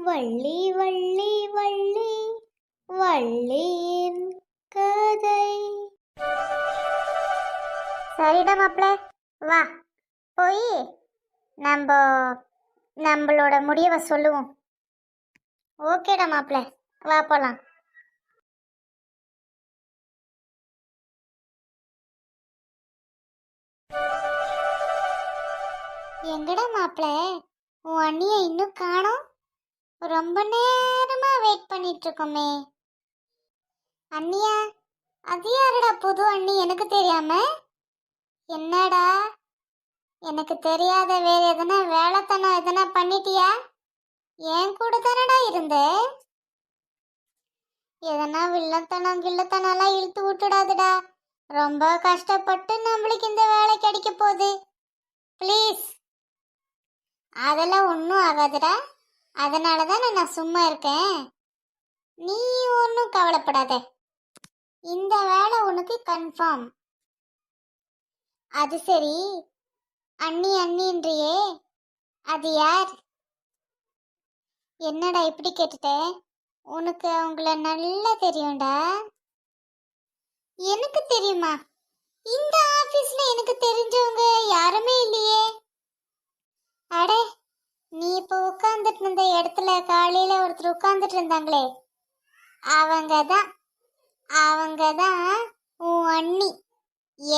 வள்ளி வள்ளி வள்ளி வள்ளியின் கதை. சரிடா மாப்பிள்ள, வா போய் நம்மளோட முடிவை சொல்லுவோம். ஓகேடா மாப்பிள்ள, வா போலாம். எங்கடா மாப்பிள்ள, உன் அண்ணிய இன்னும் காணோம்? ரொம்ப நேரமா வெயிட் பண்ணிட்டு இருக்கோமே. அண்ணியா? அது யாருடா புது அண்ணி எனக்கு தெரியாம? என்னடா, எனக்கு தெரியாத வேற எதனா வேலைத்தனம் எதனா பண்ணிட்டியா? என் கூட தானடா இருந்த. எதனா வில்லத்தனம் கில்லத்தனம்லாம் இழுத்து விட்டுடாதுடா. ரொம்ப கஷ்டப்பட்டு நம்மளுக்கு இந்த வேலை கிடைக்க போகுது. ப்ளீஸ். அதெல்லாம் ஒன்றும் ஆகாதுடா. அதனால தானே நான் சும்மா இருக்கேன். நீ ஒன்றும் கவலைப்படாத. இந்த வேலை உனக்கு கன்ஃபார்ம். அது சரி, அண்ணி அண்ணின்றியே, அது யார்? என்னடா இப்படி கேட்டுட்ட? உனக்கு அவங்கள நல்லா தெரியும்டா. எனக்கு தெரியுமா? இந்த ஆபீஸ்ல எனக்கு தெரிஞ்சவங்க யாருமே இல்லையே. அடே, நீ இப்போ உட்கார்ந்துட்டு இருந்த இடத்துல காலையில ஒருத்தர் உட்கார்ந்துட்டு இருந்தாங்களே, அவங்க தான் உன் அண்ணி.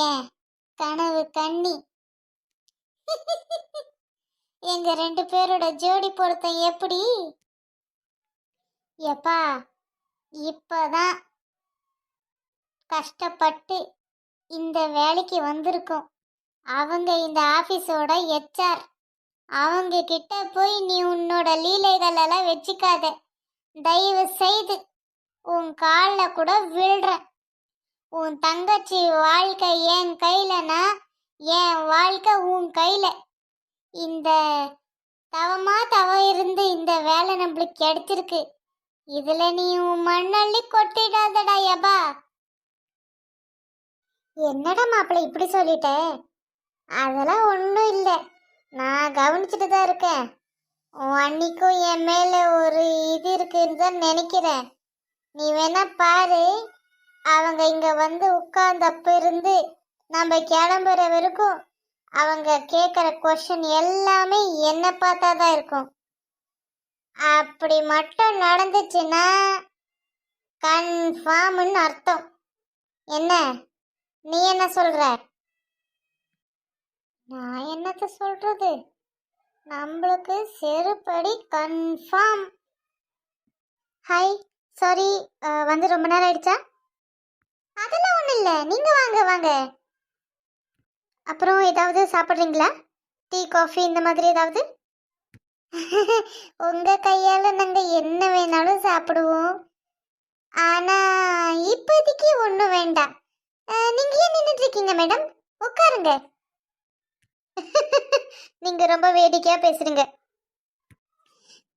ஏன் கனவு கண்ணி. எங்க ரெண்டு பேரோட ஜோடி பொருத்தம் எப்படி? எப்பா, இப்பதான் கஷ்டப்பட்டு இந்த வேலைக்கு வந்திருக்கோம். அவங்க இந்த ஆபீஸோட HR. அவங்க கிட்ட போய் நீ உன்னோட லீலைகள் எல்லாம் வச்சுக்காத. தயவு செய்து உன் காலில் கூட விழுற. உன் தங்கச்சி வாழ்க்கை என் கையிலனா என் வாழ்க்கை உன் கையில. இந்த தவம் இருந்து இந்த வேலை நம்மளுக்கு கிடைச்சிருக்கு. இதுல நீ உன் மண்ணள்ளி கொட்டிடாதடா யபா. என்னடா மாப்பிள்ள இப்படி சொல்லிட்ட? அதெல்லாம் ஒன்றும் இல்லை, நான் கவனிச்சுட்டு தான் இருக்கேன். உன் அன்னிக்கும் என் மேல ஒரு இது இருக்குன்னு தான் நினைக்கிறேன். நீ வேணா பாரு. அவங்க இங்க வந்து உட்கார்ந்தப்ப இருந்து நம்ம கிளம்புற வரைக்கும் அவங்க கேட்குற கொஸ்டின் எல்லாமே என்ன பார்த்தா தான் இருக்கும். அப்படி மட்டும் நடந்துச்சுன்னா கன்ஃபார்ம்னு அர்த்தம். என்ன, நீ என்ன சொல்ற? நான் என்னத்த சொல்றது? நம்மளுக்கு செருப்படி கன்ஃபார்ம். ஹாய், சாரி, வந்து ரொம்ப நேரம் ஆயிடுச்சா? அதெல்லாம் ஒன்றும் இல்லை, நீங்கள் வாங்க வாங்க. அப்புறம் ஏதாவது சாப்பிட்றீங்களா? டீ காஃபி இந்த மாதிரி ஏதாவது? உங்கள் கையால் நாங்கள் என்ன வேணாலும் சாப்பிடுவோம். ஆனால் இப்போதைக்கு ஒன்றும் வேண்டாம். நீங்கள் ஏன் நின்றுட்டு இருக்கீங்க மேடம்? உட்காருங்க. நீங்கள் ரொம்ப வேடிக்கையாக பேசுகிறீங்க.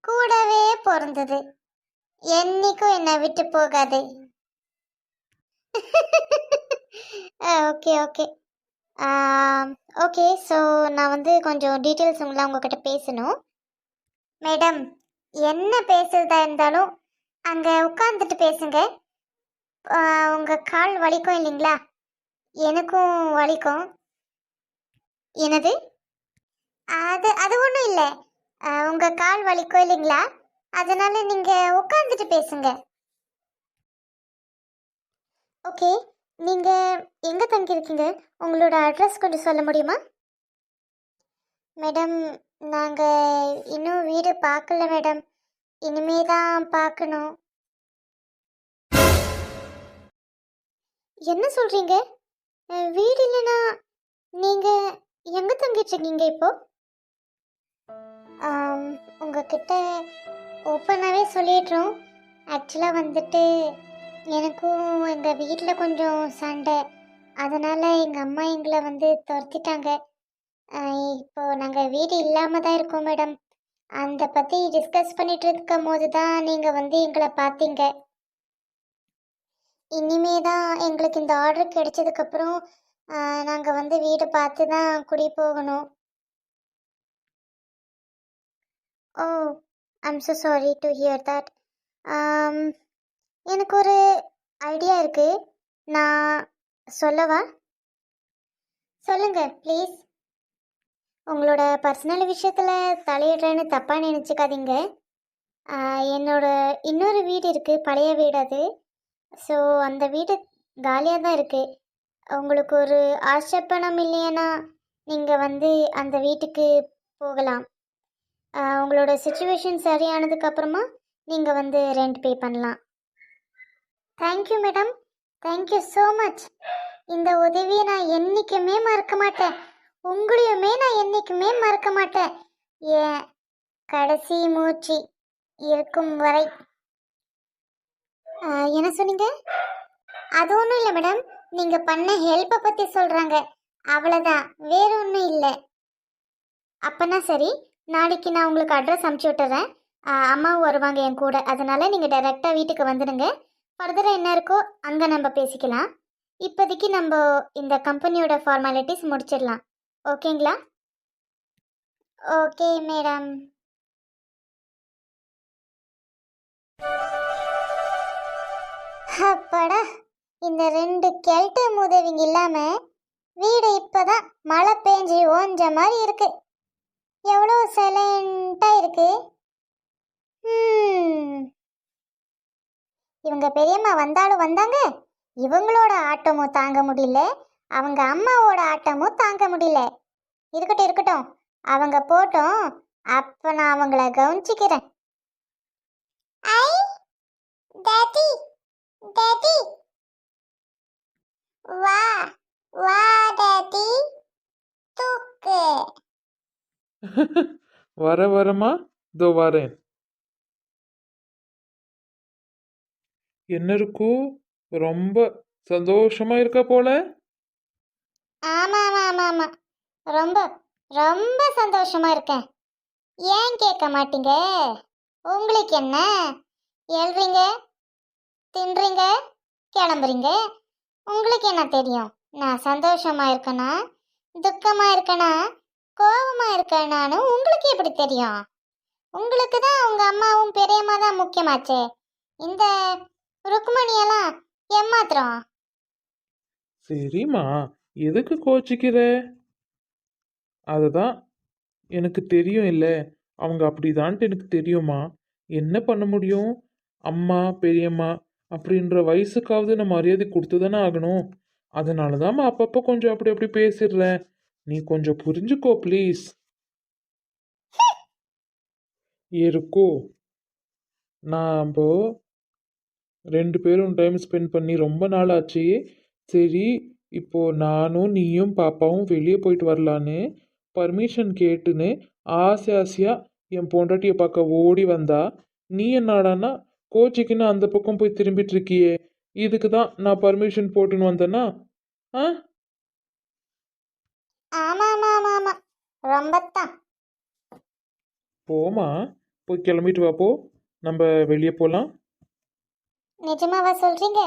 கூடவே பிறந்தது என்னைக்கும் என்னை விட்டு போகாது. Okay okay okay. ஸோ நான் வந்து கொஞ்சம் டீட்டெயில்ஸ் உங்ககிட்ட பேசணும். மேடம், என்ன பேசுறதா இருந்தாலும் அங்கே உட்காந்துட்டு பேசுங்க. உங்கள் கால் வலிக்கும் இல்லைங்களா? எனக்கும் வலிக்கும். என்னது? அது ஒன்றும் இல்லை. உங்கள் கால் வலிக்கும் இல்லைங்களா? அதனால நீங்கள் உட்காந்துட்டு பேசுங்க. ஓகே, நீங்கள் எங்கே தங்கியிருக்கீங்க? உங்களோட அட்ரஸ் கொஞ்சம் சொல்ல முடியுமா? மேடம், நாங்கள் இன்னும் வீடு பார்க்கல மேடம். இனிமே தான் பார்க்கணும். என்ன சொல்கிறீங்க? வீடு இல்லைன்னா நீங்கள் எங்கே தங்கிட்டுருக்கீங்க இப்போ? உங்ககிட்ட ஓப்பனாகவே சொல்லிடுறோம். ஆக்சுவலாக வந்துட்டு எனக்கும் எங்கள் வீட்டில் கொஞ்சம் சண்டை. அதனால் எங்கள் அம்மா எங்களை வந்து துரத்திட்டாங்க. இப்போ நாங்கள் வீடு இல்லாமல் தான் இருக்கோம் மேடம். அந்த பற்றி டிஸ்கஸ் பண்ணிட்டு இருக்கும் போது தான் நீங்கள் வந்து எங்களை பார்த்தீங்க. இனிமே தான் எங்களுக்கு இந்த ஆர்டர் கிடைச்சதுக்கப்புறம் நாங்கள் வந்து வீடு பார்த்து தான் குடி போகணும். Oh, I'm so sorry to hear that. எனக்கு ஒரு ஐடியா இருக்கு, நான் சொல்லவா? சொல்லுங்க ப்ளீஸ். உங்களோட பர்சனல் விஷயத்தில் தலையிடுறேன்னு தப்பாக நினச்சிக்காதீங்க. என்னோட இன்னொரு வீடு இருக்குது, பழைய வீடு அது. ஸோ அந்த வீடு காலியாக தான் இருக்குது. உங்களுக்கு ஒரு ஆட்சேபணம் இல்லையனா நீங்கள் வந்து அந்த வீட்டுக்கு போகலாம். உங்களோட சுச்சுவேஷன் சரியானதுக்கப்புறமா நீங்கள் வந்து ரெண்ட் பே பண்ணலாம். Thank you madam, thank you so much. இந்த உதவியை நான் என்றைக்குமே மறக்க மாட்டேன். உங்களையுமே நான் என்றைக்குமே மறக்க மாட்டேன். ஏன் கடைசி மூச்சு இருக்கும் வரை. என்ன சொன்னீங்க? அது ஒன்றும் இல்லை மேடம், நீங்கள் பண்ண ஹெல்ப்பை பற்றி சொல்கிறாங்க, அவ்வளோதான், வேற ஒன்றும் இல்லை. அப்போனா சரி, நாளைக்கு நான் உங்களுக்கு அட்ரஸ் அனுப்பிச்சி விட்டுறேன். அம்மாவும் வருவாங்க என் கூட, அதனால் நீங்கள் டைரெக்டாக வீட்டுக்கு வந்துடுங்க. ஃபர்தராக என்ன இருக்கோ அங்கே நம்ம பேசிக்கலாம். இப்போதைக்கு நம்ம இந்த கம்பெனியோட ஃபார்மாலிட்டிஸ் முடிச்சிடலாம். ஓகேங்களா? Okay madam. அப்பாடா, இந்த 2 கெல்ட்டு உதவிங்க இல்லாமல் வீடு இப்போதான் மழை பெஞ்சி ஓஞ்ச மாதிரி இருக்கு. எவ்வளோ சைலண்டாக இருக்கு. இவங்க பெரியம்மா வந்தாலும் வந்தாங்க, இவங்களோட ஆட்டமும் தாங்க முடியல, அவங்க அம்மாவோட ஆட்டமும் தாங்க முடியல. இருக்கட்டும் இருக்கட்டும், அவங்க போட்டோம், அப்போ நான் அவங்கள கவனிச்சிக்கிறேன். ஐ டாடி, டாடி வா வா டாடி, தூக்கு. வரமா இதோ வரேன். என்ன இருக்கோ ரொம்ப சந்தோஷமா இருக்க போல. ஆமா ஆமா ஆமா ஆமா, ரொம்ப ரொம்ப சந்தோஷமா இருக்கேன். ஏன் கேட்க மாட்டீங்க? உங்களுக்கு என்ன, எழுறீங்க, தின்றீங்க, கிளம்புறீங்க, உங்களுக்கு என்ன தெரியும்? நான் சந்தோஷமா இருக்கேனா, துக்கமா இருக்கேனா, கோபமா இருக்கேனான்னு உங்களுக்கு எப்படி தெரியும்? உங்களுக்கு தான் உங்க அம்மாவும் பெரியம்மா தான் முக்கியமாச்சே. இந்த ருக்மணியெல்லாம் ஏமாத்திரம். சரிம்மா, எதுக்கு கோச்சிக்கிற? அதுதான் எனக்கு தெரியும் இல்லை, அவங்க அப்படிதான்ட்டு எனக்கு தெரியுமா. என்ன பண்ண முடியும்? அம்மா பெரியம்மா அப்படின்ற வயசுக்காவது நான் மரியாதை கொடுத்து தானே ஆகணும். அதனால தான் அப்பப்போ கொஞ்சம் அப்படி அப்படி பேசிடுறேன். நீ கொஞ்சம் புரிஞ்சுக்கோ ப்ளீஸ். இருக்கோ, நாம் 2 பேரும் டைம் ஸ்பெண்ட் பண்ணி ரொம்ப நாள் ஆச்சு. சரி, இப்போ நானும் நீயும் பாப்பாவும் வெளியே போயிட்டு வரலான்னு பர்மிஷன் கேட்டுன்னு ஆசையாக என் பொண்டாட்டியை பார்க்க ஓடி வந்தா, நீ என்னடானா கோச்சிக்குன்னு அந்த பக்கம் போய் திரும்பிட்டு இருக்கியே. இதுக்கு தான் நான் பர்மிஷன் போட்டுன்னு வந்தேன்னா? ஆ ஆமா ஆமா ஆமா ஆமா, ரொம்பத்தான். போமா, போய் கிளம்பிட்டு வா போ, நம்ம வெளியே போகலாம். நிஜமாவா சொல்றீங்க?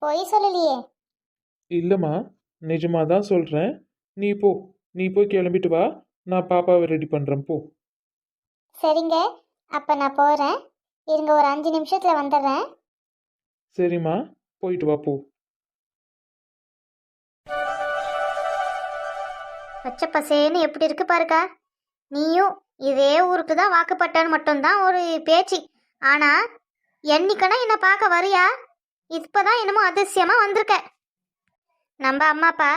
பொய் சொல்லலையே. இல்லைம்மா, நிஜமாக தான் சொல்கிறேன். நீ போ, நீ போய் கிளம்பிட்டு வா, நான் பாப்பாவை ரெடி பண்ணுறேன் போ. சரிங்க, அப்போ நான் போகிறேன். இருங்க, ஒரு 5 நிமிஷத்தில் வந்துடுறேன். சரிம்மா, போயிட்டு வா போ. பச்சை பசேன்னு எப்படி இருக்கு பாருக்கா. நீயும் இதே ஊருக்கு தான் வாக்குப்பட்டான்னு மட்டும்தான் ஒரு பேச்சு. ஆனால் என்னைக்கனா என்னை பார்க்க வரியா? இப்போதான் என்னமோ அதிசயமாக வந்திருக்க. நம்ம அம்மா அப்பா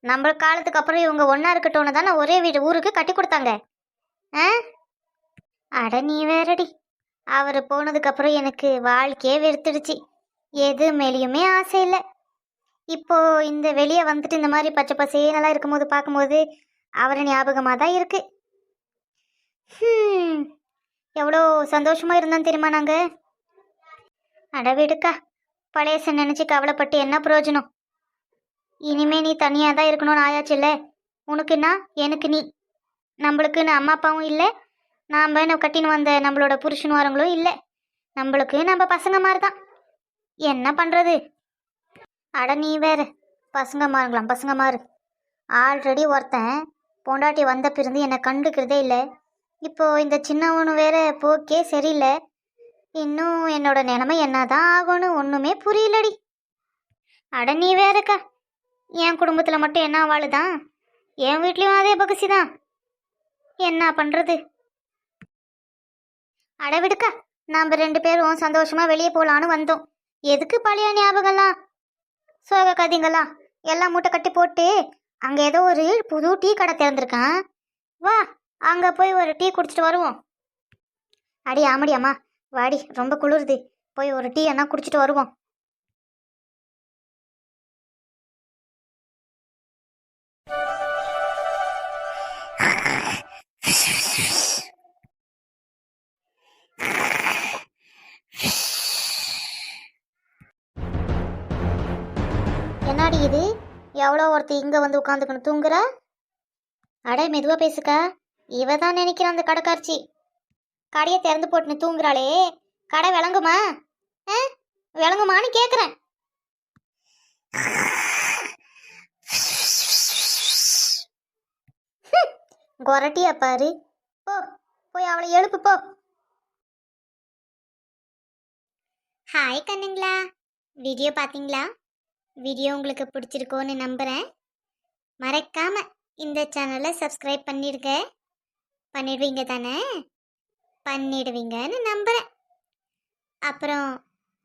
நம்ம காலத்துக்கு அப்புறம் இவங்க ஒன்றா இருக்கட்டும்னு தானே ஒரே வீடு ஊருக்கு கட்டி கொடுத்தாங்க. ஆ அட நீ வேறடி. அவர் போனதுக்கப்புறம் எனக்கு வாழ்க்கையே வெறுத்துடுச்சு. எது மேலேயுமே ஆசை இல்லை. இப்போ இந்த வெளியே வந்துட்டு இந்த மாதிரி பச்சை பசேனெல்லாம் இருக்கும்போது பார்க்கும்போது அவரை ஞாபகமாக தான் இருக்கு. எவ்வளோ சந்தோஷமாக இருந்தான்னு தெரியுமா நாங்கள்? அடவிடுக்கா, பழையசன் நினச்சி கவலைப்பட்டு என்ன பிரயோஜனம்? இனிமே நீ தனியாக தான் இருக்கணும்னு ஆயாச்சுல்ல. உனக்குன்னா எனக்கு நீ, நம்மளுக்குன்னு அம்மா அப்பாவும் இல்லை, நாம் கட்டின்னு வந்த நம்மளோட புருஷனுவாரங்களும் இல்லை. நம்மளுக்கு நம்ம பசங்க மாதிரி தான். என்ன பண்ணுறது? அட நீ வேற, பசங்க மாறுங்களாம், பசங்க மாறு. ஆல்ரெடி ஒருத்தன் பொண்டாட்டி வந்த பிறந்து என்னை கண்டுக்கிறதே இல்லை. இப்போ இந்த சின்னவனு வேற போக்கே சரியில்லை. இன்னும் என்னோட நிலைமை என்னதான் ஆகும்னு ஒன்றுமே புரியலடி. அட நீ வேறக்கா, என் குடும்பத்தில் மட்டும் என்ன வாழுதான், என் வீட்லேயும் அதே பகுசி தான். என்ன பண்ணுறது? அட விடுக்கா, நாம் 2 பேரும் சந்தோஷமாக வெளியே போகலான்னு வந்தோம். எதுக்கு பழைய ஞாபகம்லாம், சோக கதைங்களாம் எல்லாம் மூட்டை கட்டி போட்டு, அங்கே ஏதோ ஒரு புது டீ கடை திறந்துருக்கான். வா, அங்கே போய் ஒரு டீ குடிச்சிட்டு வருவோம். அடி ஆமடி அம்மா, வாடி, ரொம்ப குளிருது, போய் ஒரு டீ என்ன குடிச்சிட்டு வருவோம். என்னடி இது, எவ்வளோ ஒருத்தி இங்கே வந்து உட்காந்துக்கணும் தூங்குற? அட மெதுவாக பேசுக்கா, இவ தான் நினைக்கிறேன் அந்த கடைக்காட்சி. கடையை திறந்து போட்டுன்னு தூங்குறாளே, கடை விளங்குமா? விளங்குமான்னு கேட்குறேன். கொரட்டியா பாரு, போ போய் அவளை எழுப்பு போ. ஹாய் கண்ணுங்களா, வீடியோ பார்த்தீங்களா? வீடியோ உங்களுக்கு பிடிச்சிருக்கோன்னு நம்புகிறேன். மறக்காம இந்த சேனலை சப்ஸ்கிரைப் பண்ணிடுவீங்க தானே? பண்ணிடுவீங்கன்னு நம்புகிறேன். அப்புறம்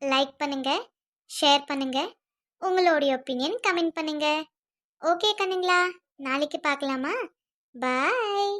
லைக் பண்ணுங்க, ஷேர் பண்ணுங்க, உங்களுடைய ஒப்பீனியன் கமெண்ட் பண்ணுங்க. ஓகே கண்ணுங்களா, நாளைக்கு பார்க்கலாமா? பாய்.